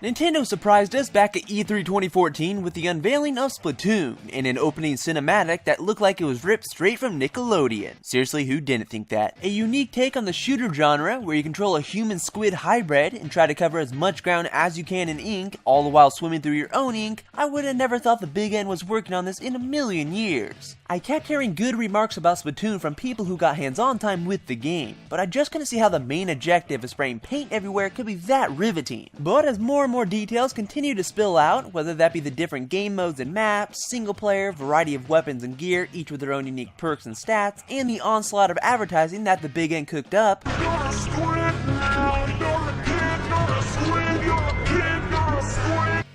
Nintendo surprised us back at E3 2014 with the unveiling of Splatoon, and an opening cinematic that looked like it was ripped straight from Nickelodeon. Seriously, who didn't think that? A unique take on the shooter genre, where you control a human squid hybrid and try to cover as much ground as you can in ink, all the while swimming through your own ink. I would have never thought the Big N was working on this in a million years. I kept hearing good remarks about Splatoon from people who got hands-on time with the game, but I just couldn't see how the main objective of spraying paint everywhere could be that riveting. But as more and more details continue to spill out, whether that be the different game modes and maps, single player, variety of weapons and gear, each with their own unique perks and stats, and the onslaught of advertising that the Big N cooked up,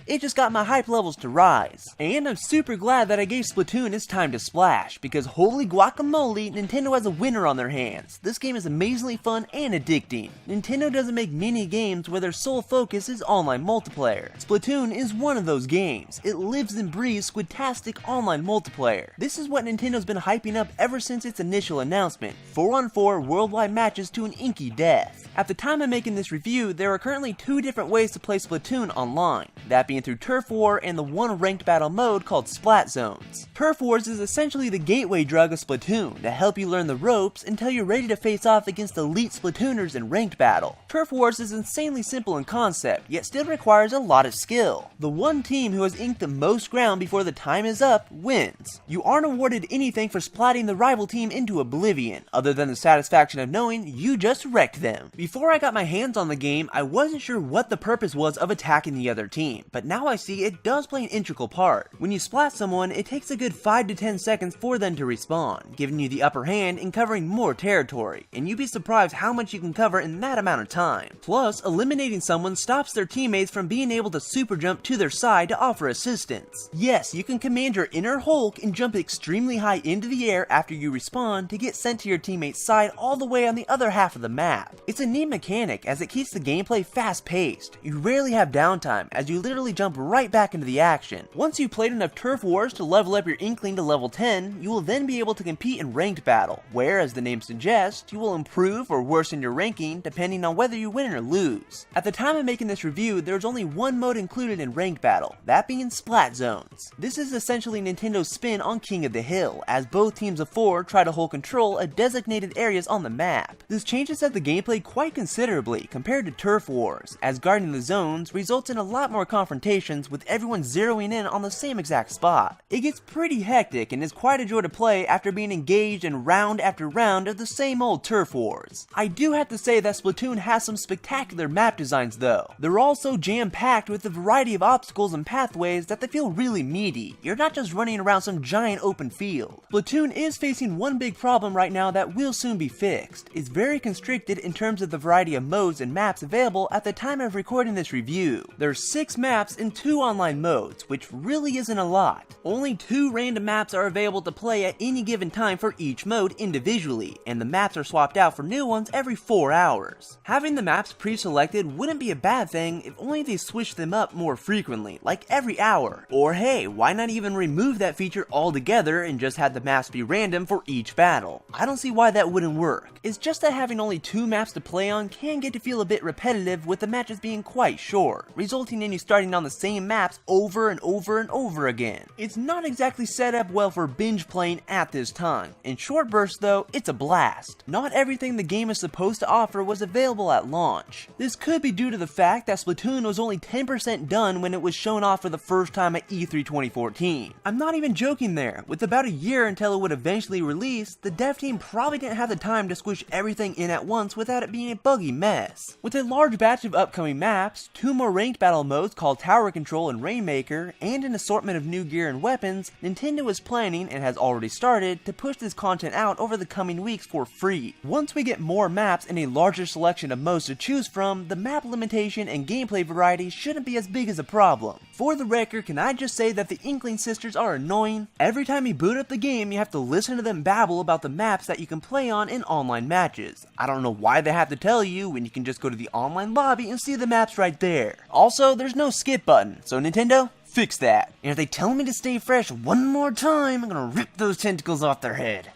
it just got my hype levels to rise. And I'm super glad that I gave Splatoon its time to splash, because holy guacamole, Nintendo has a winner on their hands. This game is amazingly fun and addicting. Nintendo doesn't make many games where their sole focus is online multiplayer. Splatoon is one of those games. It lives and breathes squidtastic online multiplayer. This is what Nintendo's been hyping up ever since its initial announcement: 4-on-4 worldwide matches to an inky death. At the time of making this review, there are currently 2 different ways to play Splatoon online, that being through Turf War and the one ranked battle mode called Splat Zones. Turf Wars is essentially the gateway drug of Splatoon to help you learn the ropes until you're ready to face off against elite Splatooners in ranked battle. Turf Wars is insanely simple in concept, yet still requires a lot of skill. The one team who has inked the most ground before the time is up wins. You aren't awarded anything for splatting the rival team into oblivion, other than the satisfaction of knowing you just wrecked them. Before I got my hands on the game, I wasn't sure what the purpose was of attacking the other team, but now I see it does play an integral part. When you splat someone, it takes a good 5 to 10 seconds for them to respawn, giving you the upper hand in covering more territory, and you'd be surprised how much you can cover in that amount of time. Plus, eliminating someone stops their teammates from being able to super jump to their side to offer assistance. Yes, you can command your inner Hulk and jump extremely high into the air after you respawn to get sent to your teammate's side all the way on the other half of the map. It's a neat mechanic as it keeps the gameplay fast paced. You rarely have downtime as you literally jump right back into the action. Once you've played enough Turf Wars to level up your Inkling to level 10, you will then be able to compete in ranked battle, where, as the name suggests, you will improve or worsen your ranking depending on whether you win or lose. At the time of making this review, there was only one mode included in ranked battle, that being Splat Zones. This is essentially Nintendo's spin on King of the Hill, as both teams of 4 try to hold control of designated areas on the map. This changes up the gameplay quite considerably compared to Turf Wars, as guarding the zones results in a lot more confrontations with everyone zeroing in on the same exact spot. It gets pretty hectic and is quite a joy to play after being engaged in round after round of the same old Turf Wars. I do have to say that Splatoon has some spectacular map designs though. They're all so jam-packed with a variety of obstacles and pathways that they feel really meaty. You're not just running around some giant open field. Splatoon is facing one big problem right now that will soon be fixed. It's very constricted in terms of the variety of modes and maps available at the time of recording this review. There's 6 maps and 2 online modes, which really isn't a lot. Only 2 random maps are available to play at any given time for each mode individually, and the maps are swapped out for new ones every 4 hours. Having the maps pre-selected wouldn't be a bad thing if only they switched them up more frequently, like every hour. Or hey, why not even remove that feature altogether and just have the maps be random for each battle? I don't see why that wouldn't work. It's just that having only 2 maps to play on can get to feel a bit repetitive, with the matches being quite short, resulting in you starting on the same maps over and over and over again. It's not exactly set up well for binge playing at this time. In short bursts though, it's a blast. Not everything the game is supposed to offer was available at launch. This could be due to the fact that Splatoon was only 10% done when it was shown off for the first time at E3 2014. I'm not even joking there. With about a year until it would eventually release, the dev team probably didn't have the time to squish everything in at once without it being a buggy mess. With a large batch of upcoming maps, 2 more ranked battle modes called Tower Control and Rainmaker, and an assortment of new gear and weapons, Nintendo is planning, and has already started, to push this content out over the coming weeks for free. Once we get more maps and a larger selection of modes to choose from, the map limitation and gameplay variety shouldn't be as big as a problem. For the record, can I just say that the Inkling sisters are annoying? Every time you boot up the game, you have to listen to them babble about the maps that you can play on in online matches. I don't know why they have to tell you when you can just go to the online lobby and see the maps right there. Also, there's no skip button, so Nintendo, fix that. And if they tell me to stay fresh one more time, I'm gonna rip those tentacles off their head.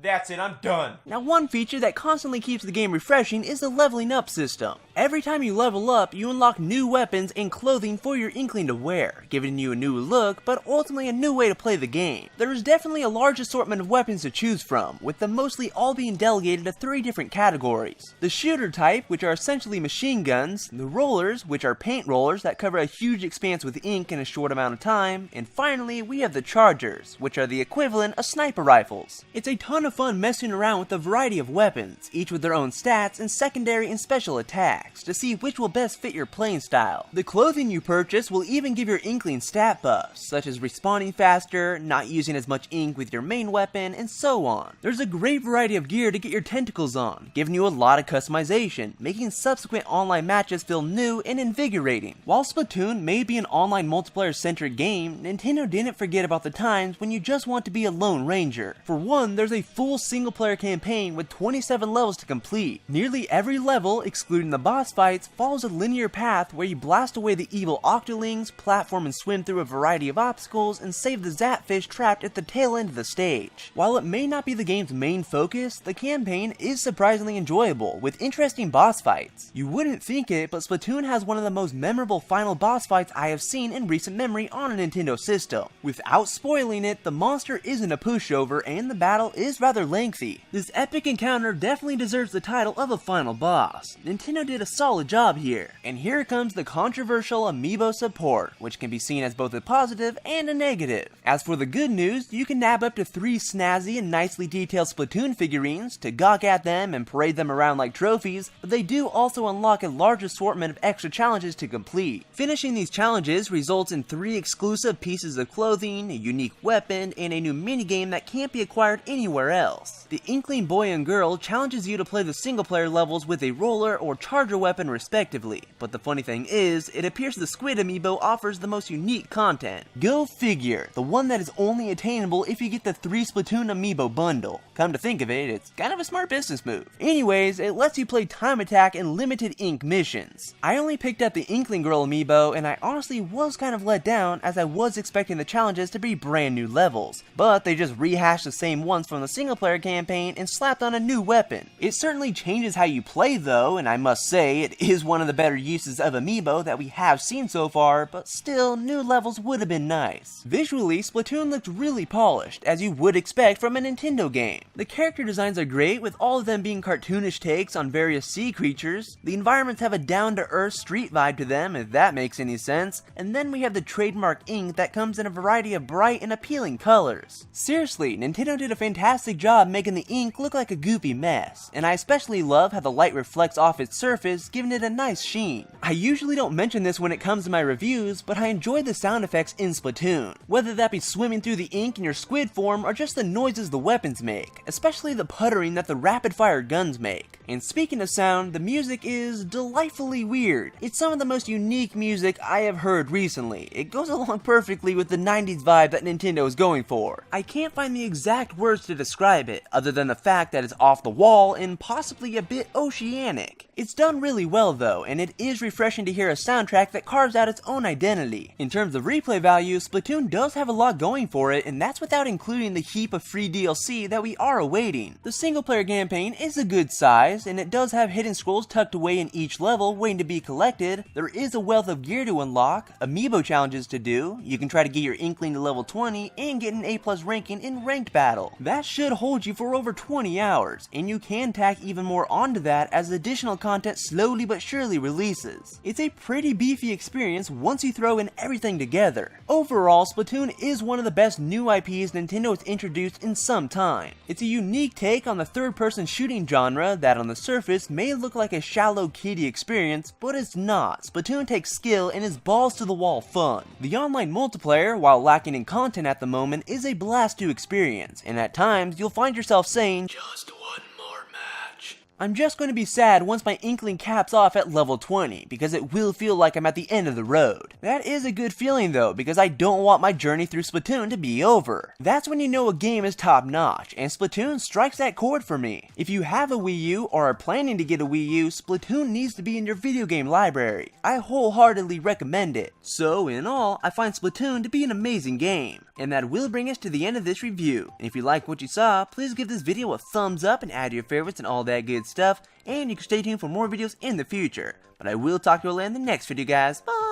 That's it, I'm done. Now, one feature that constantly keeps the game refreshing is the leveling up system. Every time you level up, you unlock new weapons and clothing for your Inkling to wear, giving you a new look, but ultimately a new way to play the game. There is definitely a large assortment of weapons to choose from, with them mostly all being delegated to 3 different categories. The shooter type, which are essentially machine guns, the rollers, which are paint rollers that cover a huge expanse with ink in a short amount of time, and finally, we have the chargers, which are the equivalent of sniper rifles. It's a ton of fun messing around with a variety of weapons, each with their own stats and secondary and special attacks, to see which will best fit your playing style. The clothing you purchase will even give your Inkling stat buffs, such as respawning faster, not using as much ink with your main weapon, and so on. There's a great variety of gear to get your tentacles on, giving you a lot of customization, making subsequent online matches feel new and invigorating. While Splatoon may be an online multiplayer-centric game, Nintendo didn't forget about the times when you just want to be a lone ranger. For one, there's a full single-player campaign with 27 levels to complete. Nearly every level, excluding the boss fights, follows a linear path where you blast away the evil octolings, platform and swim through a variety of obstacles, and save the Zapfish trapped at the tail end of the stage. While it may not be the game's main focus, the campaign is surprisingly enjoyable, with interesting boss fights. You wouldn't think it, but Splatoon has one of the most memorable final boss fights I have seen in recent memory on a Nintendo system. Without spoiling it, the monster isn't a pushover and the battle is rather lengthy. This epic encounter definitely deserves the title of a final boss. Nintendo did a solid job here. And here comes the controversial amiibo support, which can be seen as both a positive and a negative. As for the good news, you can nab up to 3 snazzy and nicely detailed Splatoon figurines to gawk at them and parade them around like trophies, but they do also unlock a large assortment of extra challenges to complete. Finishing these challenges results in 3 exclusive pieces of clothing, a unique weapon, and a new minigame that can't be acquired anywhere else. The Inkling Boy and Girl challenges you to play the single player levels with a roller or charger weapon respectively, but the funny thing is, it appears the Squid amiibo offers the most unique content. Go figure, the one that is only attainable if you get the 3 Splatoon amiibo bundle. Come to think of it, it's kind of a smart business move. Anyways, it lets you play time attack and limited ink missions. I only picked up the Inkling Girl amiibo and I honestly was kind of let down as I was expecting the challenges to be brand new levels, but they just rehashed the same ones from the single player campaign and slapped on a new weapon. It certainly changes how you play though, and I must say it is one of the better uses of amiibo that we have seen so far, but still, new levels would have been nice. Visually, Splatoon looked really polished, as you would expect from a Nintendo game. The character designs are great, with all of them being cartoonish takes on various sea creatures. The environments have a down-to-earth street vibe to them, if that makes any sense, and then we have the trademark ink that comes in a variety of bright and appealing colors. Seriously, Nintendo did a fantastic job making the ink look like a goofy mess, and I especially love how the light reflects off its surface, giving it a nice sheen. I usually don't mention this when it comes to my reviews, but I enjoy the sound effects in Splatoon, whether that be swimming through the ink in your squid form or just the noises the weapons make, especially the puttering that the rapid-fire guns make. And speaking of sound, the music is delightfully weird. It's some of the most unique music I have heard recently. It goes along perfectly with the 90s vibe that Nintendo is going for. I can't find the exact words to describe it, other than the fact that it's off the wall and possibly a bit oceanic. It's done really well though, and it is refreshing to hear a soundtrack that carves out its own identity. In terms of replay value, Splatoon does have a lot going for it, and that's without including the heap of free DLC that we are awaiting. The single player campaign is a good size, and it does have hidden scrolls tucked away in each level waiting to be collected. There is a wealth of gear to unlock, amiibo challenges to do, you can try to get your Inkling to level 20, and get an A+ ranking in ranked battle. That should hold you for over 20 hours, and you can tack even more onto that as additional content slowly but surely releases. It's a pretty beefy experience once you throw in everything together. Overall, Splatoon is one of the best new IPs Nintendo has introduced in some time. It's a unique take on the third-person shooting genre that on the surface may look like a shallow kiddie experience, but it's not. Splatoon takes skill and is balls-to-the-wall fun. The online multiplayer, while lacking in content at the moment, is a blast to experience, and at times you'll find yourself saying, "Just one more match." I'm just going to be sad once my inkling caps off at level 20, because it will feel like I'm at the end of the road. That is a good feeling though, because I don't want my journey through Splatoon to be over. That's when you know a game is top notch, and Splatoon strikes that chord for me. If you have a Wii U or are planning to get a Wii U, Splatoon needs to be in your video game library. I wholeheartedly recommend it. So in all, I find Splatoon to be an amazing game. And that will bring us to the end of this review. And if you liked what you saw, please give this video a thumbs up and add your favorites and all that good stuff. And you can stay tuned for more videos in the future. But I will talk to you all in the next video, guys. Bye!